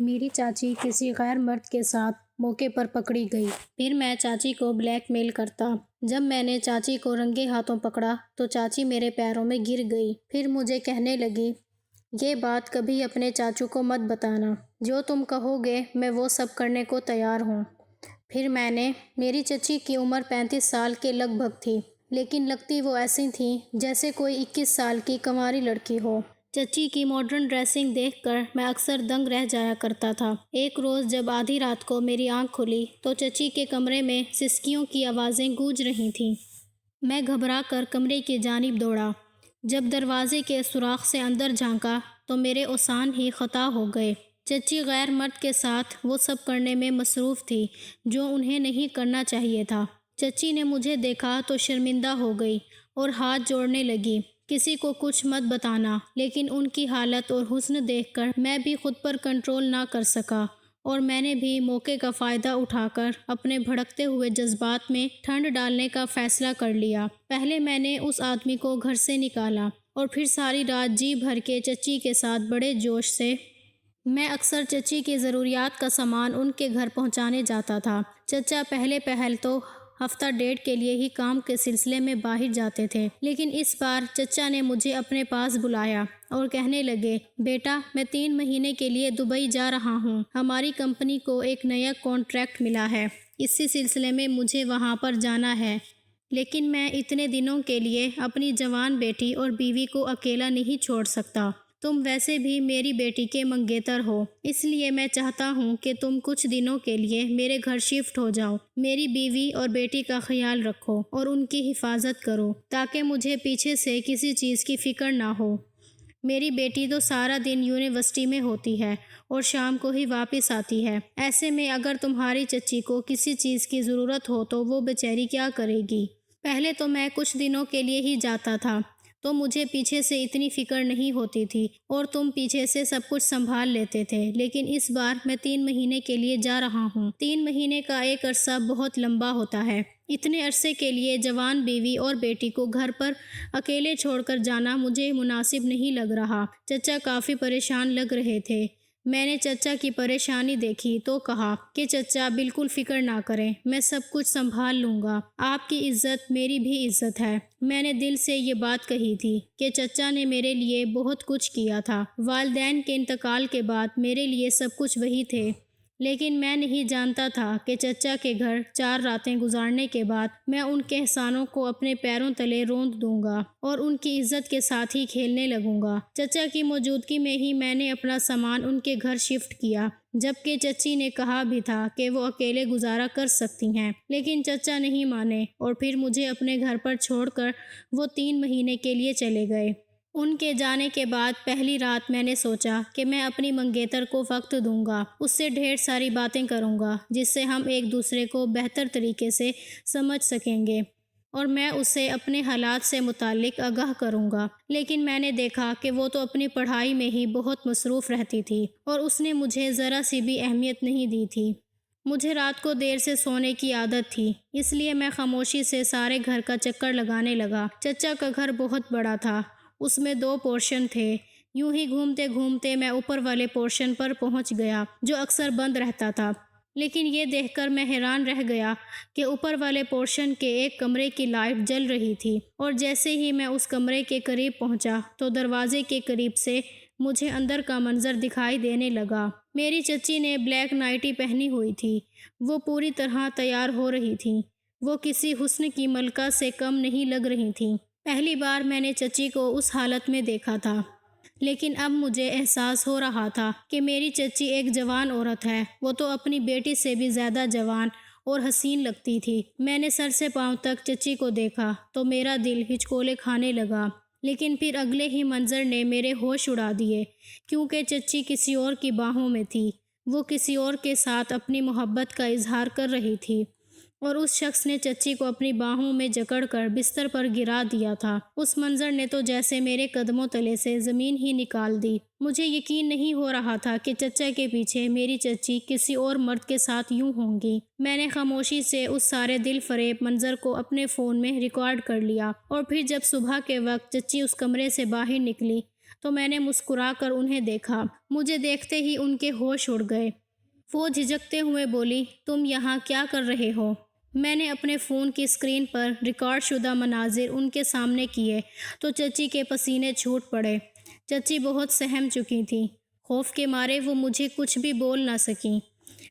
میری چاچی کسی غیر مرد کے ساتھ موقع پر پکڑی گئی۔ پھر میں چاچی کو بلیک میل کرتا۔ جب میں نے چاچی کو رنگے ہاتھوں پکڑا تو چاچی میرے پیروں میں گر گئی۔ پھر مجھے کہنے لگی، یہ بات کبھی اپنے چاچو کو مت بتانا، جو تم کہو گے میں وہ سب کرنے کو تیار ہوں۔ پھر میری چچی کی عمر 35 سال کے لگ بھگ تھی، لیکن لگتی وہ ایسی تھیں جیسے کوئی 21 سال کی کنواری لڑکی ہو۔ چچی کی ماڈرن ڈریسنگ دیکھ کر میں اکثر دنگ رہ جایا کرتا تھا۔ ایک روز جب آدھی رات کو میری آنکھ کھلی تو چچی کے کمرے میں سسکیوں کی آوازیں گونج رہی تھیں۔ میں گھبرا کر کمرے کی جانب دوڑا۔ جب دروازے کے سوراخ سے اندر جھانکا تو میرے اوسان ہی خطا ہو گئے۔ چچی غیر مرد کے ساتھ وہ سب کرنے میں مصروف تھی جو انہیں نہیں کرنا چاہیے تھا۔ چچی نے مجھے دیکھا تو شرمندہ ہو گئی اور ہاتھ جوڑنے لگی، کسی کو کچھ مت بتانا۔ لیکن ان کی حالت اور حزن دیکھ کر میں بھی خود پر کنٹرول نہ کر سکا اور میں نے بھی موقع کا فائدہ اٹھا کر اپنے بھڑکتے ہوئے جذبات میں ٹھنڈ ڈالنے کا فیصلہ کر لیا۔ پہلے میں نے اس آدمی کو گھر سے نکالا اور پھر ساری رات جی بھر کے چچی کے ساتھ بڑے جوش سے میں اکثر چچی کی ضروریات کا سامان ان کے گھر پہنچانے جاتا تھا۔ چچا پہل تو ہفتہ ڈیڑھ کے لیے ہی کام کے سلسلے میں باہر جاتے تھے، لیکن اس بار چچا نے مجھے اپنے پاس بلایا اور کہنے لگے، بیٹا میں 3 مہینے کے لیے دبئی جا رہا ہوں، ہماری کمپنی کو ایک نیا کانٹریکٹ ملا ہے، اسی سلسلے میں مجھے وہاں پر جانا ہے، لیکن میں اتنے دنوں کے لیے اپنی جوان بیٹی اور بیوی کو اکیلا نہیں چھوڑ سکتا۔ تم ویسے بھی میری بیٹی کے منگیتر ہو، اس لیے میں چاہتا ہوں کہ تم کچھ دنوں کے لیے میرے گھر شفٹ ہو جاؤ، میری بیوی اور بیٹی کا خیال رکھو اور ان کی حفاظت کرو تاکہ مجھے پیچھے سے کسی چیز کی فکر نہ ہو۔ میری بیٹی تو سارا دن یونیورسٹی میں ہوتی ہے اور شام کو ہی واپس آتی ہے، ایسے میں اگر تمہاری چچی کو کسی چیز کی ضرورت ہو تو وہ بیچاری کیا کرے گی؟ پہلے تو میں کچھ دنوں کے لیے ہی جاتا تھا تو مجھے پیچھے سے اتنی فکر نہیں ہوتی تھی اور تم پیچھے سے سب کچھ سنبھال لیتے تھے، لیکن اس بار میں 3 مہینے کے لیے جا رہا ہوں۔ 3 مہینے کا ایک عرصہ بہت لمبا ہوتا ہے، اتنے عرصے کے لیے جوان بیوی اور بیٹی کو گھر پر اکیلے چھوڑ کر جانا مجھے مناسب نہیں لگ رہا۔ چچا کافی پریشان لگ رہے تھے۔ میں نے چچا کی پریشانی دیکھی تو کہا کہ چچا بالکل فکر نہ کریں، میں سب کچھ سنبھال لوں گا، آپ کی عزت میری بھی عزت ہے۔ میں نے دل سے یہ بات کہی تھی کہ چچا نے میرے لیے بہت کچھ کیا تھا، والدین کے انتقال کے بعد میرے لیے سب کچھ وہی تھے، لیکن میں نہیں جانتا تھا کہ چچا کے گھر 4 راتیں گزارنے کے بعد میں ان کے احسانوں کو اپنے پیروں تلے روند دوں گا اور ان کی عزت کے ساتھ ہی کھیلنے لگوں گا۔ چچا کی موجودگی میں ہی میں نے اپنا سامان ان کے گھر شفٹ کیا، جبکہ چچی نے کہا بھی تھا کہ وہ اکیلے گزارا کر سکتی ہیں، لیکن چچا نہیں مانے اور پھر مجھے اپنے گھر پر چھوڑ کر وہ 3 مہینے کے لیے چلے گئے۔ ان کے جانے کے بعد پہلی رات میں نے سوچا کہ میں اپنی منگیتر کو وقت دوں گا، اس سے ڈھیر ساری باتیں کروں گا جس سے ہم ایک دوسرے کو بہتر طریقے سے سمجھ سکیں گے اور میں اسے اپنے حالات سے متعلق آگاہ کروں گا، لیکن میں نے دیکھا کہ وہ تو اپنی پڑھائی میں ہی بہت مصروف رہتی تھی اور اس نے مجھے ذرا سی بھی اہمیت نہیں دی تھی۔ مجھے رات کو دیر سے سونے کی عادت تھی، اس لیے میں خاموشی سے سارے گھر کا چکر لگانے لگا۔ چچا کا گھر بہت بڑا تھا، اس میں 2 پورشن تھے۔ یوں ہی گھومتے گھومتے میں اوپر والے پورشن پر پہنچ گیا جو اکثر بند رہتا تھا، لیکن یہ دیکھ کر میں حیران رہ گیا کہ اوپر والے پورشن کے ایک کمرے کی لائٹ جل رہی تھی اور جیسے ہی میں اس کمرے کے قریب پہنچا تو دروازے کے قریب سے مجھے اندر کا منظر دکھائی دینے لگا۔ میری چچی نے بلیک نائٹی پہنی ہوئی تھی، وہ پوری طرح تیار ہو رہی تھیں، وہ کسی حسن کی ملکہ سے کم نہیں لگ رہی تھیں۔ پہلی بار میں نے چچی کو اس حالت میں دیکھا تھا، لیکن اب مجھے احساس ہو رہا تھا کہ میری چچی ایک جوان عورت ہے، وہ تو اپنی بیٹی سے بھی زیادہ جوان اور حسین لگتی تھی۔ میں نے سر سے پاؤں تک چچی کو دیکھا تو میرا دل ہچکولے کھانے لگا، لیکن پھر اگلے ہی منظر نے میرے ہوش اڑا دیے، کیونکہ چچی کسی اور کی باہوں میں تھی، وہ کسی اور کے ساتھ اپنی محبت کا اظہار کر رہی تھی اور اس شخص نے چچی کو اپنی باہوں میں جکڑ کر بستر پر گرا دیا تھا۔ اس منظر نے تو جیسے میرے قدموں تلے سے زمین ہی نکال دی۔ مجھے یقین نہیں ہو رہا تھا کہ چچا کے پیچھے میری چچی کسی اور مرد کے ساتھ یوں ہوں گی۔ میں نے خاموشی سے اس سارے دل فریب منظر کو اپنے فون میں ریکارڈ کر لیا اور پھر جب صبح کے وقت چچی اس کمرے سے باہر نکلی تو میں نے مسکرا کر انہیں دیکھا۔ مجھے دیکھتے ہی ان کے ہوش اڑ گئے۔ وہ جھجکتے ہوئے بولی، تم یہاں کیا کر رہے ہو؟ میں نے اپنے فون کی اسکرین پر ریکارڈ شدہ مناظر ان کے سامنے کیے تو چچی کے پسینے چھوٹ پڑے۔ چچی بہت سہم چکی تھیں۔ خوف کے مارے وہ مجھے کچھ بھی بول نہ سکیں۔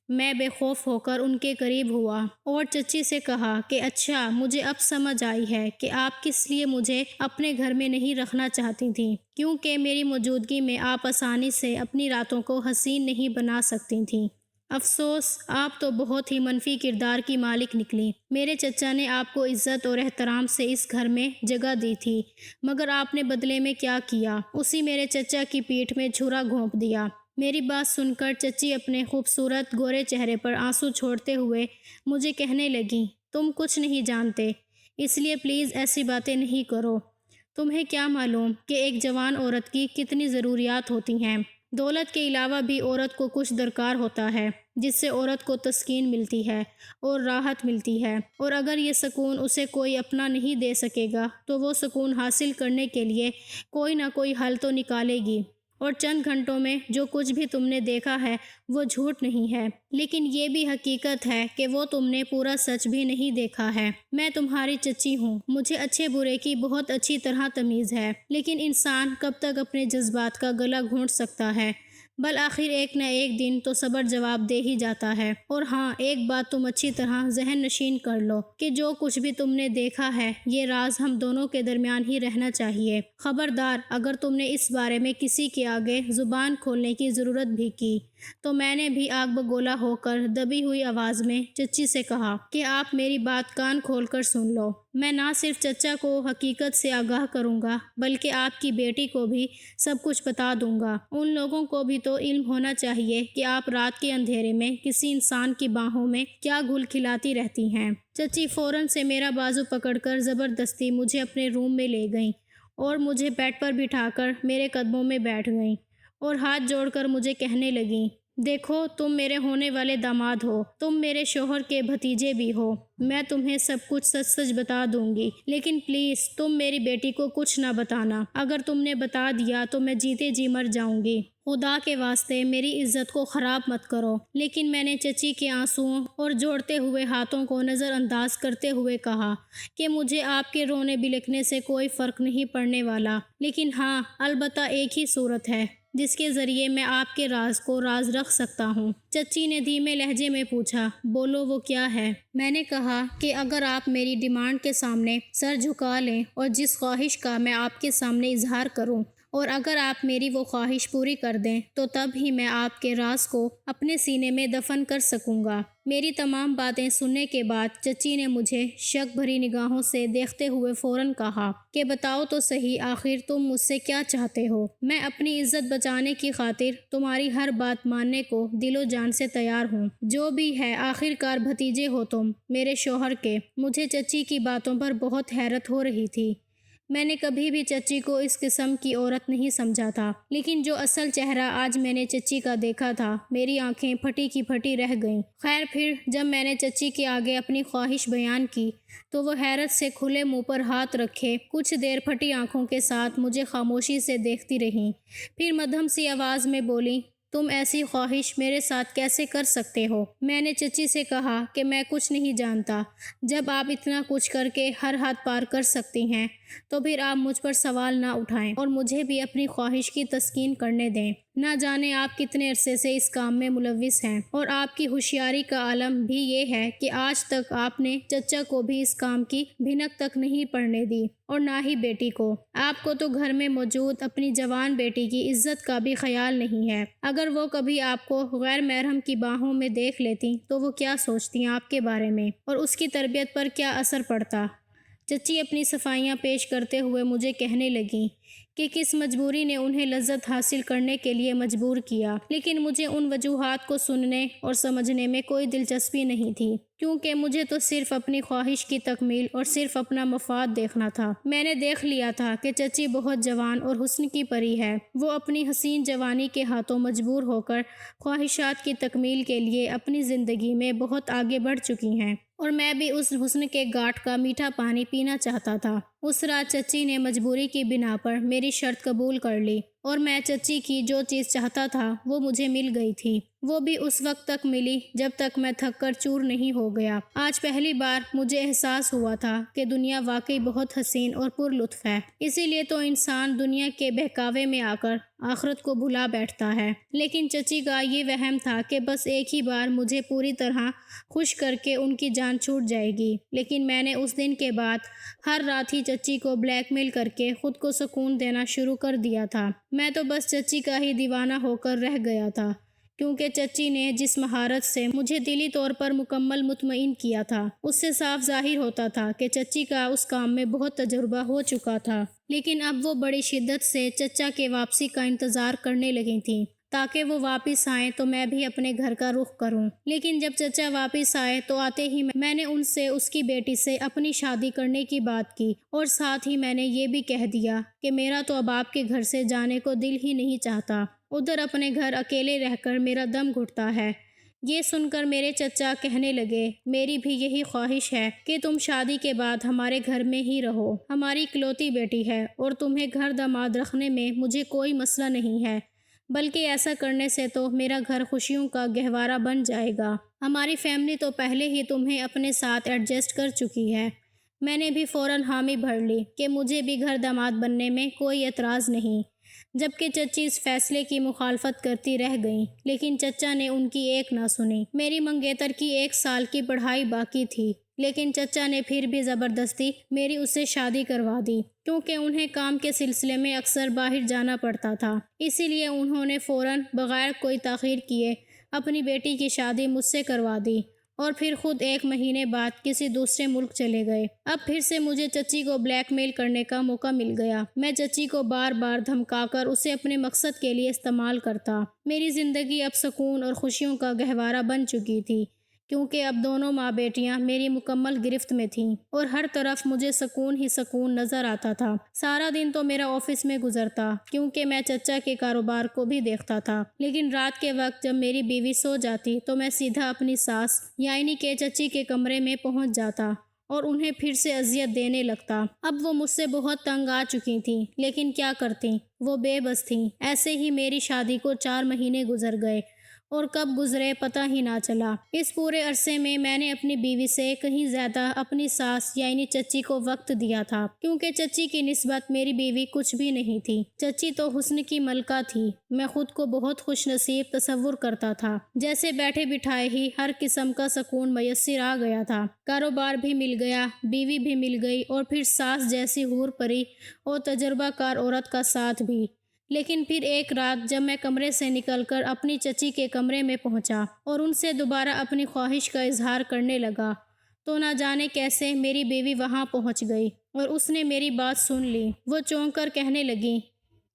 میں بے خوف ہو کر ان کے قریب ہوا اور چچی سے کہا کہ اچھا، مجھے اب سمجھ آئی ہے کہ آپ کس لیے مجھے اپنے گھر میں نہیں رکھنا چاہتی تھیں، کیونکہ میری موجودگی میں آپ آسانی سے اپنی راتوں کو حسین نہیں بنا سکتی تھیں۔ افسوس، آپ تو بہت ہی منفی کردار کی مالک نکلی۔ میرے چچا نے آپ کو عزت اور احترام سے اس گھر میں جگہ دی تھی، مگر آپ نے بدلے میں کیا کیا؟ اسی میرے چچا کی پیٹھ میں چھرا گھونپ دیا۔ میری بات سن کر چچی اپنے خوبصورت گورے چہرے پر آنسو چھوڑتے ہوئے مجھے کہنے لگیں، تم کچھ نہیں جانتے، اس لیے پلیز ایسی باتیں نہیں کرو۔ تمہیں کیا معلوم کہ ایک جوان عورت کی کتنی ضروریات ہوتی ہیں۔ دولت کے علاوہ بھی عورت کو کچھ درکار ہوتا ہے، جس سے عورت کو تسکین ملتی ہے اور راحت ملتی ہے، اور اگر یہ سکون اسے کوئی اپنا نہیں دے سکے گا تو وہ سکون حاصل کرنے کے لیے کوئی نہ کوئی حل تو نکالے گی۔ اور چند گھنٹوں میں جو کچھ بھی تم نے دیکھا ہے وہ جھوٹ نہیں ہے، لیکن یہ بھی حقیقت ہے کہ وہ تم نے پورا سچ بھی نہیں دیکھا ہے۔ میں تمہاری چچی ہوں، مجھے اچھے برے کی بہت اچھی طرح تمیز ہے، لیکن انسان کب تک اپنے جذبات کا گلا گھونٹ سکتا ہے؟ بالآخر ایک نہ ایک دن تو صبر جواب دے ہی جاتا ہے۔ اور ہاں، ایک بات تم اچھی طرح ذہن نشین کر لو کہ جو کچھ بھی تم نے دیکھا ہے یہ راز ہم دونوں کے درمیان ہی رہنا چاہیے۔ خبردار، اگر تم نے اس بارے میں کسی کے آگے زبان کھولنے کی ضرورت بھی کی تو میں نے بھی آگ بگولا ہو کر دبی ہوئی آواز میں چچی سے کہا کہ آپ میری بات کان کھول کر سن لو۔ میں نہ صرف چچا کو حقیقت سے آگاہ کروں گا بلکہ آپ کی بیٹی کو بھی سب کچھ بتا دوں گا۔ ان لوگوں کو بھی تو علم ہونا چاہیے کہ آپ رات کے اندھیرے میں کسی انسان کی باہوں میں کیا گھل کھلاتی رہتی ہیں۔ چچی فوراً سے میرا بازو پکڑ کر زبردستی مجھے اپنے روم میں لے گئیں اور مجھے بیڈ پر بٹھا کر میرے قدموں میں بیٹھ گئیں اور ہاتھ جوڑ کر مجھے کہنے لگیں، دیکھو، تم میرے ہونے والے داماد ہو، تم میرے شوہر کے بھتیجے بھی ہو، میں تمہیں سب کچھ سچ سچ بتا دوں گی، لیکن پلیز تم میری بیٹی کو کچھ نہ بتانا۔ اگر تم نے بتا دیا تو میں جیتے جی مر جاؤں گی۔ خدا کے واسطے میری عزت کو خراب مت کرو۔ لیکن میں نے چچی کے آنسوؤں اور جوڑتے ہوئے ہاتھوں کو نظر انداز کرتے ہوئے کہا کہ مجھے آپ کے رونے بلکنے سے کوئی فرق نہیں پڑنے والا، لیکن ہاں، البتہ ایک ہی صورت ہے جس کے ذریعے میں آپ کے راز کو راز رکھ سکتا ہوں۔ چچی نے دھیمے لہجے میں پوچھا، بولو، وہ کیا ہے؟ میں نے کہا کہ اگر آپ میری ڈیمانڈ کے سامنے سر جھکا لیں اور جس خواہش کا میں آپ کے سامنے اظہار کروں، اور اگر آپ میری وہ خواہش پوری کر دیں تو تب ہی میں آپ کے راز کو اپنے سینے میں دفن کر سکوں گا۔ میری تمام باتیں سننے کے بعد چچی نے مجھے شک بھری نگاہوں سے دیکھتے ہوئے فوراً کہا کہ بتاؤ تو صحیح، آخر تم مجھ سے کیا چاہتے ہو؟ میں اپنی عزت بچانے کی خاطر تمہاری ہر بات ماننے کو دل و جان سے تیار ہوں۔ جو بھی ہے، آخر کار بھتیجے ہو تم میرے شوہر کے۔ مجھے چچی کی باتوں پر بہت حیرت ہو رہی تھی۔ میں نے کبھی بھی چچی کو اس قسم کی عورت نہیں سمجھا تھا، لیکن جو اصل چہرہ آج میں نے چچی کا دیکھا تھا، میری آنکھیں پھٹی کی پھٹی رہ گئیں۔ خیر، پھر جب میں نے چچی کے آگے اپنی خواہش بیان کی تو وہ حیرت سے کھلے منہ پر ہاتھ رکھے کچھ دیر پھٹی آنکھوں کے ساتھ مجھے خاموشی سے دیکھتی رہیں، پھر مدھم سی آواز میں بولی، تم ایسی خواہش میرے ساتھ کیسے کر سکتے ہو؟ میں نے چچی سے کہا کہ میں کچھ نہیں جانتا۔ جب آپ اتنا کچھ کر کے ہر حد پار کر سکتی ہیں تو پھر آپ مجھ پر سوال نہ اٹھائیں اور مجھے بھی اپنی خواہش کی تسکین کرنے دیں۔ نہ جانے آپ کتنے عرصے سے اس کام میں ملوث ہیں، اور آپ کی ہوشیاری کا عالم بھی یہ ہے کہ آج تک آپ نے چچا کو بھی اس کام کی بھنک تک نہیں پڑنے دی، اور نہ ہی بیٹی کو۔ آپ کو تو گھر میں موجود اپنی جوان بیٹی کی عزت کا بھی خیال نہیں ہے۔ اگر وہ کبھی آپ کو غیر محرم کی باہوں میں دیکھ لیتی تو وہ کیا سوچتی آپ کے بارے میں، اور اس کی تربیت پر کیا اثر پڑتا؟ چچی اپنی صفائیاں پیش کرتے ہوئے مجھے کہنے لگیں کہ کس مجبوری نے انہیں لذت حاصل کرنے کے لیے مجبور کیا، لیکن مجھے ان وجوہات کو سننے اور سمجھنے میں کوئی دلچسپی نہیں تھی، کیونکہ مجھے تو صرف اپنی خواہش کی تکمیل اور صرف اپنا مفاد دیکھنا تھا۔ میں نے دیکھ لیا تھا کہ چچی بہت جوان اور حسن کی پری ہے۔ وہ اپنی حسین جوانی کے ہاتھوں مجبور ہو کر خواہشات کی تکمیل کے لیے اپنی زندگی میں بہت آگے بڑھ چکی ہیں، اور میں بھی اس حسن کے گھاٹ کا میٹھا پانی پینا چاہتا تھا۔ اس رات چچی نے مجبوری کی بنا پر میری شرط قبول کر لی اور میں چچی کی جو چیز چاہتا تھا وہ مجھے مل گئی تھی۔ وہ بھی اس وقت تک ملی جب تک میں تھک کر چور نہیں ہو گیا۔ آج پہلی بار مجھے احساس ہوا تھا کہ دنیا واقعی بہت حسین اور پر لطف ہے۔ اسی لیے تو انسان دنیا کے بہکاوے میں آ کر آخرت کو بھلا بیٹھتا ہے۔ لیکن چچی کا یہ وہم تھا کہ بس ایک ہی بار مجھے پوری طرح خوش کر کے ان کی جان چھوٹ جائے گی۔ لیکن میں نے اس دن کے بعد ہر رات ہی چچی کو بلیک میل کر کے خود کو سکون دینا شروع کر دیا تھا۔ میں تو بس چچی کا ہی دیوانہ ہو کر رہ گیا تھا، کیونکہ چچی نے جس مہارت سے مجھے دلی طور پر مکمل مطمئن کیا تھا، اس سے صاف ظاہر ہوتا تھا کہ چچی کا اس کام میں بہت تجربہ ہو چکا تھا۔ لیکن اب وہ بڑی شدت سے چچا کے واپسی کا انتظار کرنے لگی تھیں تاکہ وہ واپس آئیں تو میں بھی اپنے گھر کا رخ کروں۔ لیکن جب چچا واپس آئے تو آتے ہی میں نے ان سے اس کی بیٹی سے اپنی شادی کرنے کی بات کی، اور ساتھ ہی میں نے یہ بھی کہہ دیا کہ میرا تو اب آپ کے گھر سے جانے کو دل ہی نہیں چاہتا، ادھر اپنے گھر اکیلے رہ کر میرا دم گھٹتا ہے۔ یہ سن کر میرے چچا کہنے لگے، میری بھی یہی خواہش ہے کہ تم شادی کے بعد ہمارے گھر میں ہی رہو، ہماری اکلوتی بیٹی ہے اور تمہیں گھر داماد رکھنے میں مجھے کوئی مسئلہ نہیں ہے، بلکہ ایسا کرنے سے تو میرا گھر خوشیوں کا گہوارہ بن جائے گا۔ ہماری فیملی تو پہلے ہی تمہیں اپنے ساتھ ایڈجسٹ کر چکی ہے۔ میں نے بھی فوراً حامی بھر لی کہ مجھے بھی گھر داماد بننے میں کوئی اعتراض نہیں، جبکہ چچی اس فیصلے کی مخالفت کرتی رہ گئیں، لیکن چچا نے ان کی ایک نہ سنی۔ میری منگیتر کی 1 سال کی پڑھائی باقی تھی، لیکن چچا نے پھر بھی زبردستی میری اس سے شادی کروا دی، کیونکہ انہیں کام کے سلسلے میں اکثر باہر جانا پڑتا تھا۔ اسی لیے انہوں نے فوراً بغیر کوئی تاخیر کیے اپنی بیٹی کی شادی مجھ سے کروا دی اور پھر خود 1 مہینے بعد کسی دوسرے ملک چلے گئے۔ اب پھر سے مجھے چچی کو بلیک میل کرنے کا موقع مل گیا۔ میں چچی کو بار بار دھمکا کر اسے اپنے مقصد کے لیے استعمال کرتا۔ میری زندگی اب سکون اور خوشیوں کا گہوارہ بن چکی تھی، کیونکہ اب دونوں ماں بیٹیاں میری مکمل گرفت میں تھیں اور ہر طرف مجھے سکون ہی سکون نظر آتا تھا۔ سارا دن تو میرا آفس میں گزرتا، کیونکہ میں چچا کے کاروبار کو بھی دیکھتا تھا، لیکن رات کے وقت جب میری بیوی سو جاتی تو میں سیدھا اپنی ساس یعنی کہ چچی کے کمرے میں پہنچ جاتا اور انہیں پھر سے اذیت دینے لگتا۔ اب وہ مجھ سے بہت تنگ آ چکی تھیں، لیکن کیا کرتیں، وہ بے بس تھیں۔ ایسے ہی میری شادی کو 4 مہینے گزر گئے اور کب گزرے پتہ ہی نہ چلا۔ اس پورے عرصے میں میں نے اپنی بیوی سے کہیں زیادہ اپنی ساس یعنی چچی کو وقت دیا تھا، کیونکہ چچی کی نسبت میری بیوی کچھ بھی نہیں تھی۔ چچی تو حسن کی ملکہ تھی۔ میں خود کو بہت خوش نصیب تصور کرتا تھا، جیسے بیٹھے بٹھائے ہی ہر قسم کا سکون میسر آ گیا تھا۔ کاروبار بھی مل گیا، بیوی بھی مل گئی اور پھر ساس جیسی حور پری اور تجربہ کار عورت کا ساتھ بھی۔ لیکن پھر ایک رات جب میں کمرے سے نکل کر اپنی چچی کے کمرے میں پہنچا اور ان سے دوبارہ اپنی خواہش کا اظہار کرنے لگا تو نہ جانے کیسے میری بیوی وہاں پہنچ گئی اور اس نے میری بات سن لی۔ وہ چونک کر کہنے لگی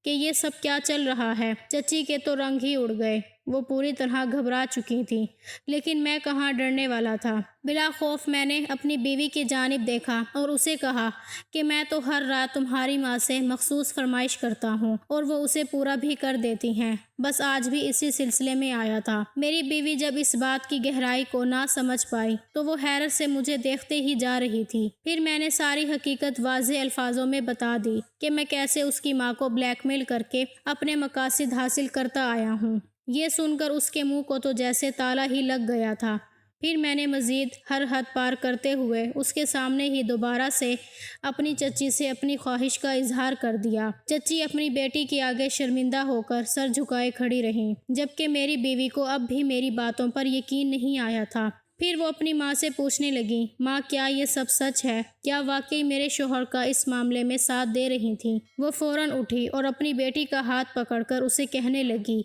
کہ یہ سب کیا چل رہا ہے۔ چچی کے تو رنگ ہی اڑ گئے، وہ پوری طرح گھبرا چکی تھی، لیکن میں کہاں ڈرنے والا تھا۔ بلا خوف میں نے اپنی بیوی کی جانب دیکھا اور اسے کہا کہ میں تو ہر رات تمہاری ماں سے مخصوص فرمائش کرتا ہوں اور وہ اسے پورا بھی کر دیتی ہیں، بس آج بھی اسی سلسلے میں آیا تھا۔ میری بیوی جب اس بات کی گہرائی کو نہ سمجھ پائی تو وہ حیرت سے مجھے دیکھتے ہی جا رہی تھی۔ پھر میں نے ساری حقیقت واضح الفاظوں میں بتا دی کہ میں کیسے اس کی ماں کو بلیک میل کر کے اپنے مقاصد حاصل کرتا آیا ہوں۔ یہ سن کر اس کے منہ کو تو جیسے تالا ہی لگ گیا تھا۔ پھر میں نے مزید ہر حد پار کرتے ہوئے اس کے سامنے ہی دوبارہ سے اپنی چچی سے اپنی خواہش کا اظہار کر دیا۔ چچی اپنی بیٹی کے آگے شرمندہ ہو کر سر جھکائے کھڑی رہیں، جبکہ میری بیوی کو اب بھی میری باتوں پر یقین نہیں آیا تھا۔ پھر وہ اپنی ماں سے پوچھنے لگی، ماں کیا یہ سب سچ ہے؟ کیا واقعی میرے شوہر کا اس معاملے میں ساتھ دے رہی تھیں؟ وہ فوراً اٹھی اور اپنی بیٹی کا ہاتھ پکڑ کر اسے کہنے لگی،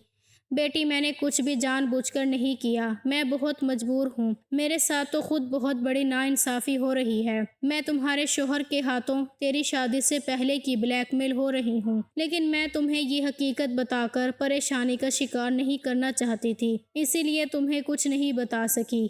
بیٹی میں نے کچھ بھی جان بوجھ کر نہیں کیا، میں بہت مجبور ہوں، میرے ساتھ تو خود بہت بڑی ناانصافی ہو رہی ہے۔ میں تمہارے شوہر کے ہاتھوں تیری شادی سے پہلے کی بلیک میل ہو رہی ہوں، لیکن میں تمہیں یہ حقیقت بتا کر پریشانی کا شکار نہیں کرنا چاہتی تھی، اسی لیے تمہیں کچھ نہیں بتا سکی۔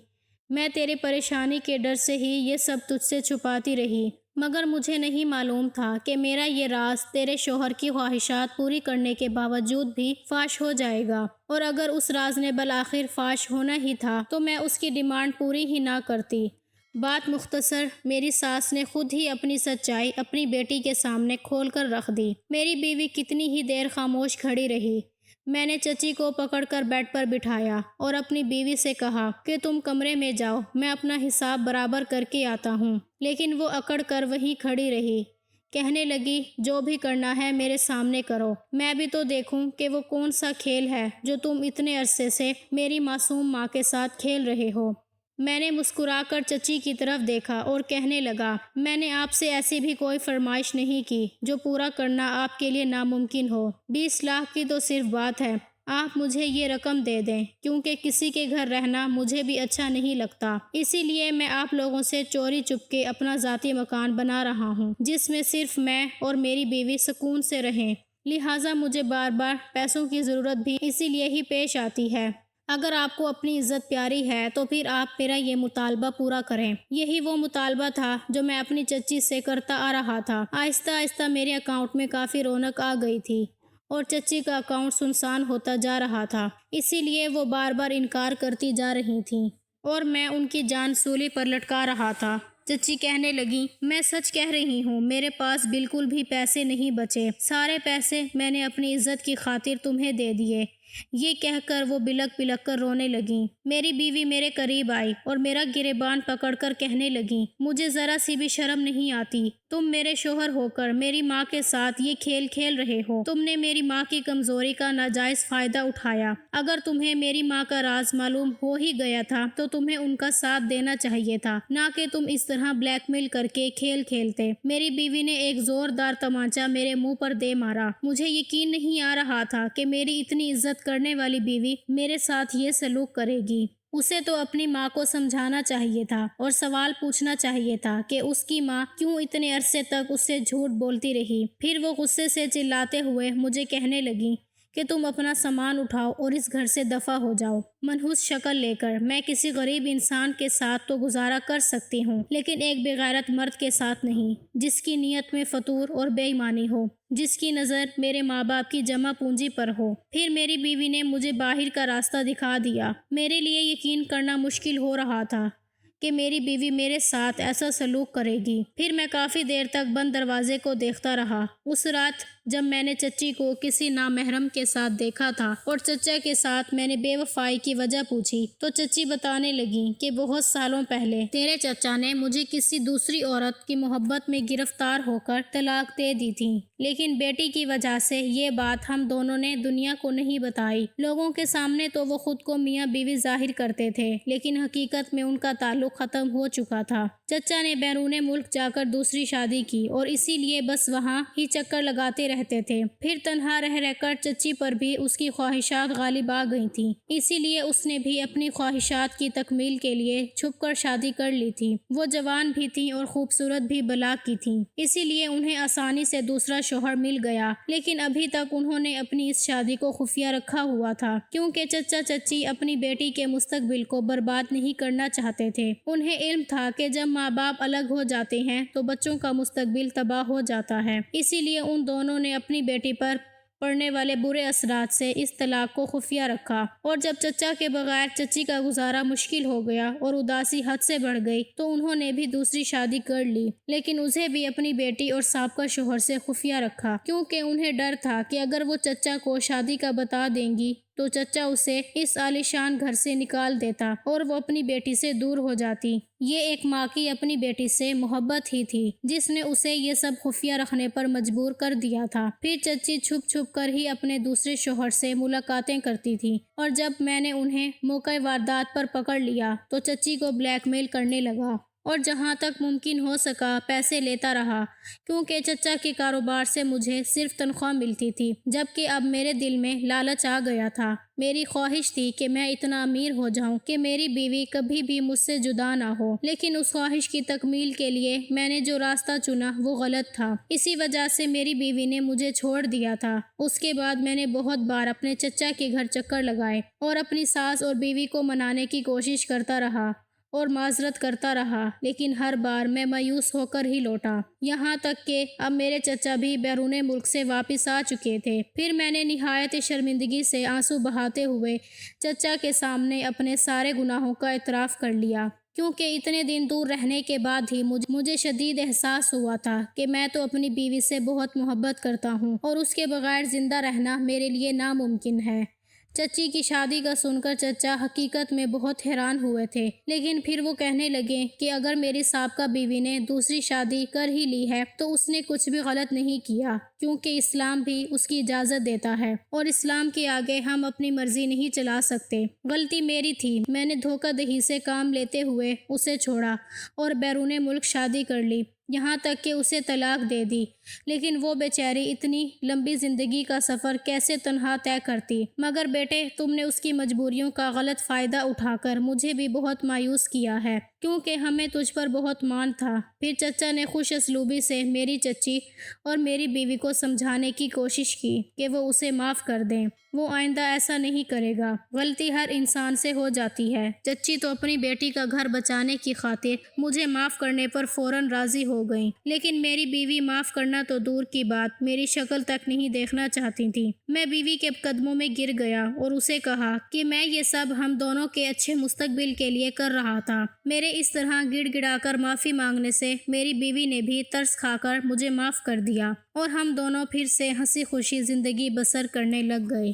میں تیرے پریشانی کے ڈر سے ہی یہ سب تجھ سے چھپاتی رہی، مگر مجھے نہیں معلوم تھا کہ میرا یہ راز تیرے شوہر کی خواہشات پوری کرنے کے باوجود بھی فاش ہو جائے گا، اور اگر اس راز نے بالآخر فاش ہونا ہی تھا تو میں اس کی ڈیمانڈ پوری ہی نہ کرتی۔ بات مختصر، میری ساس نے خود ہی اپنی سچائی اپنی بیٹی کے سامنے کھول کر رکھ دی۔ میری بیوی کتنی ہی دیر خاموش کھڑی رہی۔ میں نے چچی کو پکڑ کر بیڈ پر بٹھایا اور اپنی بیوی سے کہا کہ تم کمرے میں جاؤ، میں اپنا حساب برابر کر کے آتا ہوں۔ لیکن وہ اکڑ کر وہیں کھڑی رہی۔ کہنے لگی، جو بھی کرنا ہے میرے سامنے کرو، میں بھی تو دیکھوں کہ وہ کون سا کھیل ہے جو تم اتنے عرصے سے میری معصوم ماں کے ساتھ کھیل رہے ہو۔ میں نے مسکرا کر چچی کی طرف دیکھا اور کہنے لگا، میں نے آپ سے ایسی بھی کوئی فرمائش نہیں کی جو پورا کرنا آپ کے لیے ناممکن ہو۔ 20 لاکھ کی تو صرف بات ہے، آپ مجھے یہ رقم دے دیں، کیونکہ کسی کے گھر رہنا مجھے بھی اچھا نہیں لگتا۔ اسی لیے میں آپ لوگوں سے چوری چپکے اپنا ذاتی مکان بنا رہا ہوں، جس میں صرف میں اور میری بیوی سکون سے رہیں۔ لہٰذا مجھے بار بار پیسوں کی ضرورت بھی اسی لیے ہی پیش آتی ہے۔ اگر آپ کو اپنی عزت پیاری ہے تو پھر آپ میرا یہ مطالبہ پورا کریں۔ یہی وہ مطالبہ تھا جو میں اپنی چچی سے کرتا آ رہا تھا۔ آہستہ آہستہ میرے اکاؤنٹ میں کافی رونق آ گئی تھی اور چچی کا اکاؤنٹ سنسان ہوتا جا رہا تھا۔ اسی لیے وہ بار بار انکار کرتی جا رہی تھیں اور میں ان کی جان سولی پر لٹکا رہا تھا۔ چچی کہنے لگی، میں سچ کہہ رہی ہوں، میرے پاس بالکل بھی پیسے نہیں بچے، سارے پیسے میں نے اپنی عزت کی خاطر تمہیں دے دیے۔ یہ کہہ کر وہ بلک بلک کر رونے لگیں۔ میری بیوی میرے قریب آئی اور میرا گریبان پکڑ کر کہنے لگی، مجھے ذرا سی بھی شرم نہیں آتی، تم میرے شوہر ہو کر میری ماں کے ساتھ یہ کھیل کھیل رہے ہو، تم نے میری ماں کی کمزوری کا ناجائز فائدہ اٹھایا۔ اگر تمہیں میری ماں کا راز معلوم ہو ہی گیا تھا تو تمہیں ان کا ساتھ دینا چاہیے تھا، نہ کہ تم اس طرح بلیک میل کر کے کھیل کھیلتے۔ میری بیوی نے ایک زوردار تمانچہ میرے منہ پر دے مارا۔ مجھے یقین نہیں آ رہا تھا کہ میری اتنی عزت کرنے والی بیوی میرے ساتھ یہ سلوک کرے گی۔ اسے تو اپنی ماں کو سمجھانا چاہیے تھا اور سوال پوچھنا چاہیے تھا کہ اس کی ماں کیوں اتنے عرصے تک اس سے جھوٹ بولتی رہی۔ پھر وہ غصے سے چلاتے ہوئے مجھے کہنے لگی کہ تم اپنا سامان اٹھاؤ اور اس گھر سے دفع ہو جاؤ۔ منحوس شکل لے کر میں کسی غریب انسان کے ساتھ تو گزارا کر سکتی ہوں، لیکن ایک بے غیرت مرد کے ساتھ نہیں، جس کی نیت میں فتور اور بے ایمانی ہو، جس کی نظر میرے ماں باپ کی جمع پونجی پر ہو۔ پھر میری بیوی نے مجھے باہر کا راستہ دکھا دیا۔ میرے لیے یقین کرنا مشکل ہو رہا تھا کہ میری بیوی میرے ساتھ ایسا سلوک کرے گی۔ پھر میں کافی دیر تک بند دروازے کو دیکھتا رہا۔ اس رات جب میں نے چچی کو کسی نامحرم کے ساتھ دیکھا تھا اور چچا کے ساتھ میں نے بے وفائی کی وجہ پوچھی تو چچی بتانے لگی کہ بہت سالوں پہلے تیرے چچا نے مجھے کسی دوسری عورت کی محبت میں گرفتار ہو کر طلاق دے دی تھی، لیکن بیٹی کی وجہ سے یہ بات ہم دونوں نے دنیا کو نہیں بتائی۔ لوگوں کے سامنے تو وہ خود کو میاں بیوی ظاہر کرتے تھے، لیکن حقیقت میں ان کا تعلق ختم ہو چکا تھا۔ چچا نے بیرون ملک جا کر دوسری شادی کی اور اسی لیے بس وہاں ہی چکر لگاتے رہتے تھے۔ پھر تنہا رہ کر چچی پر بھی اس کی خواہشات غالب آ گئی تھیں، اسی لیے اس نے بھی اپنی خواہشات کی تکمیل کے لیے چھپ کر شادی کر لی تھی۔ وہ جوان بھی تھیں اور خوبصورت بھی بلا کی تھیں، اسی لیے انہیں آسانی سے دوسرا شوہر مل گیا، لیکن ابھی تک انہوں نے اپنی اس شادی کو خفیہ رکھا ہوا تھا، کیونکہ چچا چچی اپنی بیٹی کے مستقبل کو برباد نہیں کرنا چاہتے تھے۔ انہیں علم تھا کہ جب ماں باپ الگ ہو جاتے ہیں تو بچوں کا مستقبل تباہ ہو جاتا ہے، اسی لیے ان دونوں نے اپنی بیٹی پر پڑنے والے برے اثرات سے اس طلاق کو خفیہ رکھا۔ اور جب چچا کے بغیر چچی کا گزارا مشکل ہو گیا اور اداسی حد سے بڑھ گئی تو انہوں نے بھی دوسری شادی کر لی، لیکن اسے بھی اپنی بیٹی اور سابقہ شوہر سے خفیہ رکھا، کیونکہ انہیں ڈر تھا کہ اگر وہ چچا کو شادی کا بتا دیں گی تو چچا اسے اس عالیشان گھر سے نکال دیتا اور وہ اپنی بیٹی سے دور ہو جاتی۔ یہ ایک ماں کی اپنی بیٹی سے محبت ہی تھی جس نے اسے یہ سب خفیہ رکھنے پر مجبور کر دیا تھا۔ پھر چچی چھپ چھپ کر ہی اپنے دوسرے شوہر سے ملاقاتیں کرتی تھی، اور جب میں نے انہیں موقع واردات پر پکڑ لیا تو چچی کو بلیک میل کرنے لگا اور جہاں تک ممکن ہو سکا پیسے لیتا رہا، کیونکہ چچا کے کاروبار سے مجھے صرف تنخواہ ملتی تھی، جبکہ اب میرے دل میں لالچ آ گیا تھا۔ میری خواہش تھی کہ میں اتنا امیر ہو جاؤں کہ میری بیوی کبھی بھی مجھ سے جدا نہ ہو، لیکن اس خواہش کی تکمیل کے لیے میں نے جو راستہ چنا وہ غلط تھا۔ اسی وجہ سے میری بیوی نے مجھے چھوڑ دیا تھا۔ اس کے بعد میں نے بہت بار اپنے چچا کے گھر چکر لگائے اور اپنی ساس اور بیوی کو منانے کی کوشش کرتا رہا اور معذرت کرتا رہا، لیکن ہر بار میں مایوس ہو کر ہی لوٹا، یہاں تک کہ اب میرے چچا بھی بیرون ملک سے واپس آ چکے تھے۔ پھر میں نے نہایت شرمندگی سے آنسو بہاتے ہوئے چچا کے سامنے اپنے سارے گناہوں کا اعتراف کر لیا۔ کیونکہ اتنے دن دور رہنے کے بعد ہی مجھے شدید احساس ہوا تھا کہ میں تو اپنی بیوی سے بہت محبت کرتا ہوں اور اس کے بغیر زندہ رہنا میرے لیے ناممکن ہے۔ چچی کی شادی کا سن کر چچا حقیقت میں بہت حیران ہوئے تھے، لیکن پھر وہ کہنے لگے کہ اگر میری سابقہ بیوی نے دوسری شادی کر ہی لی ہے تو اس نے کچھ بھی غلط نہیں کیا، کیونکہ اسلام بھی اس کی اجازت دیتا ہے اور اسلام کے آگے ہم اپنی مرضی نہیں چلا سکتے۔ غلطی میری تھی، میں نے دھوکہ دہی سے کام لیتے ہوئے اسے چھوڑا اور بیرون ملک شادی کر لی، یہاں تک کہ اسے طلاق دے دی، لیکن وہ بیچاری اتنی لمبی زندگی کا سفر کیسے تنہا طے کرتی؟ مگر بیٹے، تم نے اس کی مجبوریوں کا غلط فائدہ اٹھا کر مجھے بھی بہت مایوس کیا ہے، کیونکہ ہمیں تجھ پر بہت مان تھا۔ پھر چچا نے خوش اسلوبی سے میری چچی اور میری بیوی کو سمجھانے کی کوشش کی کہ وہ اسے معاف کر دیں، وہ آئندہ ایسا نہیں کرے گا۔ غلطی ہر انسان سے ہو جاتی ہے۔ چچی تو اپنی بیٹی کا گھر بچانے کی خاطر مجھے معاف کرنے پر فوراً راضی ہو گئیں، لیکن میری بیوی معاف کرنا تو دور کی بات، میری شکل تک نہیں دیکھنا چاہتی تھی۔ میں بیوی کے قدموں میں گر گیا اور اسے کہا کہ میں یہ سب ہم دونوں کے اچھے مستقبل کے لیے کر رہا تھا۔ میرے اس طرح گڑ گڑا کر معافی مانگنے سے میری بیوی نے بھی ترس کھا کر مجھے معاف کر دیا اور ہم دونوں پھر سے ہنسی خوشی زندگی بسر کرنے لگ گئے۔